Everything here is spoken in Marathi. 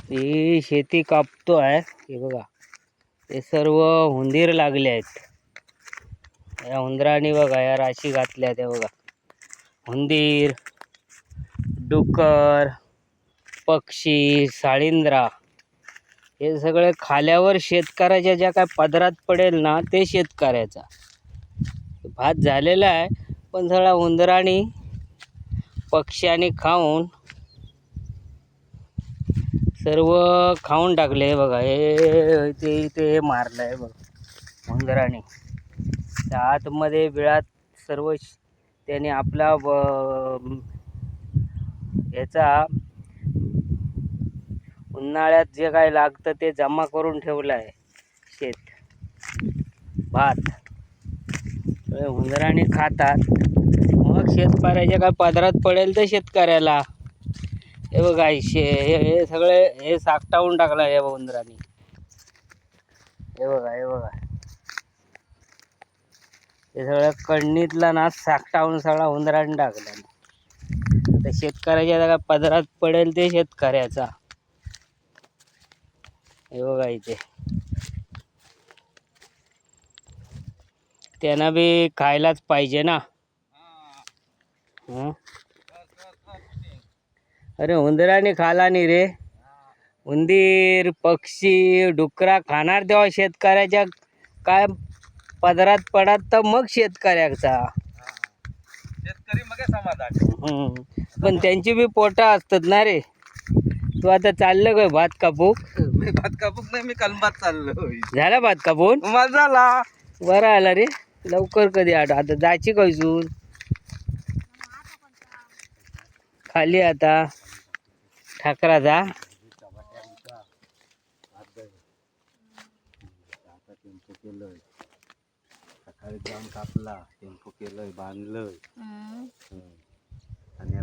ही शेती कापतो आहे. हे बघा, हे सर्व हुंदीर लागले आहेत. या उंदराने बघा या राशी घातल्या त्या बघा. हुंदीर, डुक्कर, पक्षी, साळींद्रा हे सगळे खाल्यावर शेतकऱ्याच्या ज्या काय पदरात पडेल ना ते शेतकऱ्याचा. भात झालेला आहे पण सगळा उंदराने पक्ष्याने खाऊन सर्व खाऊन टाकले. बघा हे ते मारलंय बघ उंदराने. त्या आतमध्ये बिळात सर्व त्याने आपला याचा उन्हाळ्यात जे काय लागतं ते जमा करून ठेवलं आहे. भात उंदराने खातात, मग शेतकऱ्याच्या काय पदरात पडेल तर शेतकऱ्याला. हे बघा हे सगळे हे साकटावून टाकलं आहे उंदराने. हे बघा हे सगळं कणणीतला ना साकटावून सगळा उंदराने टाकला. आता शेतकऱ्याच्या काय पदरात पडेल ते शेतकऱ्याचा. हे बघा इथे त्यांना बी खायलाच पाहिजे ना. अरे उंदराने खाला नाही रे. उंदीर, पक्षी, डुकरा खाणार तेव्हा शेतकऱ्याच्या काय पदरात पडत तर मग शेतकऱ्याचा. शेतकरी मग समाधान. पण त्यांची बी पोटा असतात ना रे. तू आता चाललं काय भात कापूक? मी भात कापूक नाही, मी कलमात चाललो. झाला भात कापून? माझा झाला. बरं आला रे. लवकर कधी आता जायची कैसून खाली आता ठाकराचा. टेम्पो केलंय सकाळी जाऊन कापला, टेम्पो केलंय, बांधलंय आणि